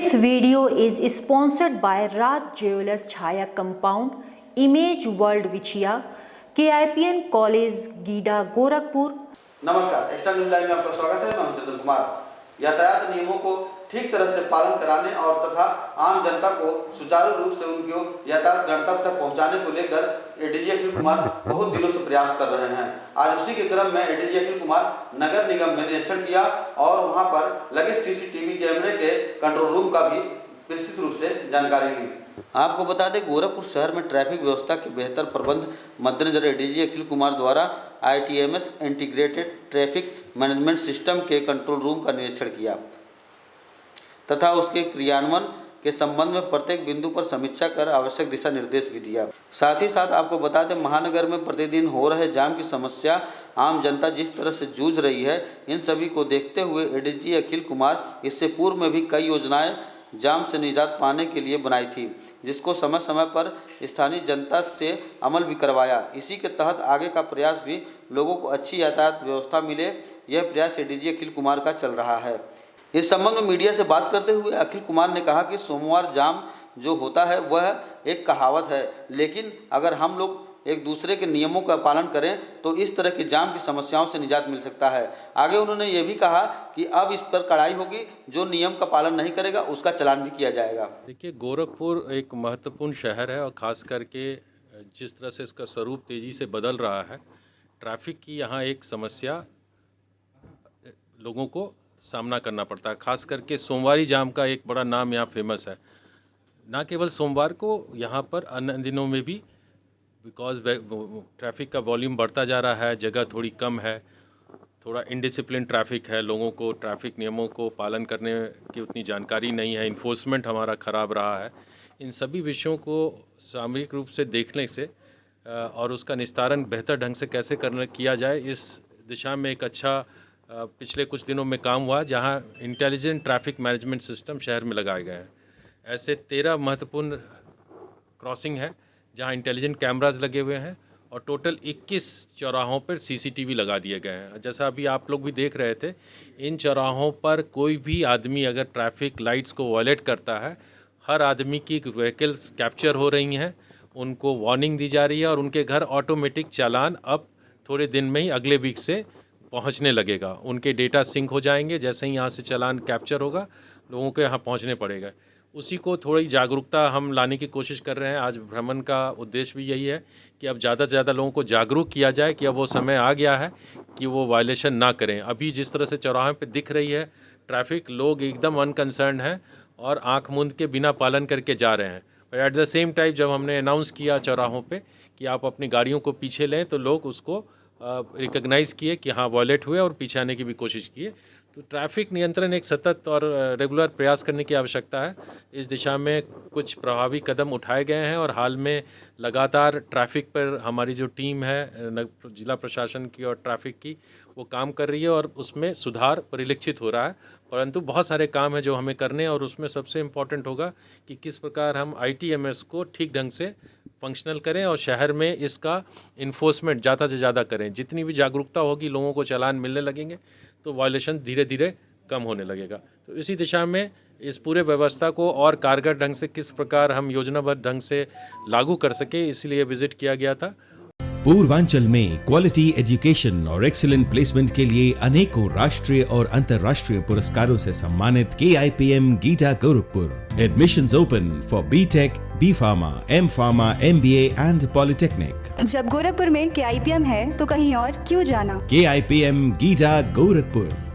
This video is sponsored by Raj Jewelers Chaya Compound, Image World Vichia, KIPN College, GIDA Gorakhpur. नमस्कार, extra news live में आपका स्वागत है। मैं हूं चंदन कुमार। यातायात नियमों को ठीक तरह से पालन कराने और तथा आम जनता को सुचारू रूप से उनके यातायात गंतव्य तक पहुंचाने को लेकर एडीजी अखिल कुमार बहुत दिनों से प्रयास कर रहे हैं। आज उसी के क्रम में एडीजी अखिल कुमार नगर निगम में निरीक्षण किया और वहां पर लगे सीसीटीवी कैमरे के कंट्रोल रूम का भी विस्तृत रूप से जानकारी ली। आपको बता दें, गोरखपुर शहर में ट्रैफिक व्यवस्था के बेहतर प्रबंध मद्देनजर एडीजी अखिल कुमार द्वारा ITMS integrated traffic management system के कंट्रोल रूम का निरीक्षण किया तथा उसके क्रियान्वयन के संबंध में प्रत्येक बिंदु पर समीक्षा कर आवश्यक दिशा निर्देश भी दिया। साथ ही साथ आपको बता दें, महानगर में प्रतिदिन हो रहे जाम की समस्या आम जनता जिस तरह से जूझ रही है, इन सभी को देखते हुए एडीजी अखिल कुमार इससे पूर्व में भी कई योजनाएं जाम से निजात पाने के लिए बनाई थी, जिसको समय समय पर स्थानीय जनता से अमल भी करवाया। इसी के तहत आगे का प्रयास भी लोगों को अच्छी यातायात व्यवस्था मिले, यह प्रयास एडीजी अखिल कुमार का चल रहा है। इस संबंध में मीडिया से बात करते हुए अखिल कुमार ने कहा कि सोमवार जाम जो होता है वह एक कहावत है, लेकिन अगर हम लोग एक दूसरे के नियमों का पालन करें तो इस तरह की जाम की समस्याओं से निजात मिल सकता है। आगे उन्होंने ये भी कहा कि अब इस पर कड़ाई होगी, जो नियम का पालन नहीं करेगा उसका चालान भी किया जाएगा। देखिए, गोरखपुर एक महत्वपूर्ण शहर है और ख़ास करके जिस तरह से इसका स्वरूप तेज़ी से बदल रहा है, ट्रैफिक की यहाँ एक समस्या लोगों को सामना करना पड़ता है। ख़ास करके सोमवारी जाम का एक बड़ा नाम यहाँ फेमस है। ना केवल सोमवार को, यहाँ पर अन्य दिनों में भी बिकॉज ट्रैफिक का वॉल्यूम बढ़ता जा रहा है, जगह थोड़ी कम है, थोड़ा इनडिसिप्लिन ट्रैफिक है, लोगों को ट्रैफिक नियमों को पालन करने की उतनी जानकारी नहीं है, इन्फोर्समेंट हमारा ख़राब रहा है। इन सभी विषयों को सामूहिक रूप से देखने से और उसका निस्तारण बेहतर ढंग से कैसे किया जाए, इस दिशा में एक अच्छा पिछले कुछ दिनों में काम हुआ, जहां इंटेलिजेंट ट्रैफिक मैनेजमेंट सिस्टम शहर में लगाए गए हैं। ऐसे 13 महत्वपूर्ण क्रॉसिंग है जहां इंटेलिजेंट कैमराज लगे हुए हैं और टोटल 21 चौराहों पर सीसीटीवी लगा दिए गए हैं। जैसा अभी आप लोग भी देख रहे थे, इन चौराहों पर कोई भी आदमी अगर ट्रैफिक लाइट्स को वायलेट करता है, हर आदमी की व्हीकल्स कैप्चर हो रही हैं, उनको वार्निंग दी जा रही है और उनके घर ऑटोमेटिक चालान अब थोड़े दिन में ही अगले वीक से पहुंचने लगेगा। उनके डेटा सिंक हो जाएंगे, जैसे ही यहाँ से चालान कैप्चर होगा लोगों के यहाँ पहुंचने पड़ेगा। उसी को थोड़ी जागरूकता हम लाने की कोशिश कर रहे हैं। आज भ्रमण का उद्देश्य भी यही है कि अब ज़्यादा से ज़्यादा लोगों को जागरूक किया जाए कि अब वो समय आ गया है कि वो वायलेशन ना करें। अभी जिस तरह से चौराहे पे दिख रही है ट्रैफिक, लोग एकदम अनकंसर्न हैं और आंख मूंद के बिना पालन करके जा रहे हैं। पर एट द सेम टाइम जब हमने अनाउंस किया चौराहों पे कि आप अपनी गाड़ियों को पीछे लें, तो लोग उसको रिकग्नाइज़ किए कि हाँ वॉयलेट हुए और पीछे आने की भी कोशिश किए। तो ट्रैफिक नियंत्रण एक सतत और रेगुलर प्रयास करने की आवश्यकता है। इस दिशा में कुछ प्रभावी कदम उठाए गए हैं और हाल में लगातार ट्रैफिक पर हमारी जो टीम है जिला प्रशासन की और ट्रैफिक की, वो काम कर रही है और उसमें सुधार परिलक्षित हो रहा है। परंतु बहुत सारे काम हैं जो हमें करने हैं और उसमें सबसे इम्पॉर्टेंट होगा कि किस प्रकार हम ITMS को ठीक ढंग से फंक्शनल करें और शहर में इसका इन्फोर्समेंट ज़्यादा से ज़्यादा करें। जितनी भी जागरूकता होगी, लोगों को चालान मिलने लगेंगे तो वायलेशन धीरे धीरे कम होने लगेगा। तो इसी दिशा में इस पूरे व्यवस्था को और कारगर ढंग से किस प्रकार हम योजनाबद्ध ढंग से लागू कर सके, इसलिए विजिट किया गया था। पूर्वांचल में क्वालिटी एजुकेशन और एक्सीलेंट प्लेसमेंट के लिए अनेकों राष्ट्रीय और अंतर्राष्ट्रीय पुरस्कारों से सम्मानित KIPM GIDA Gorakhpur. Admissions open for B.Tech, B.Pharma, M.Pharma, MBA and Polytechnic। जब गोरखपुर में KIPM है तो कहीं और क्यों जाना। KIPM गीडा गोरखपुर।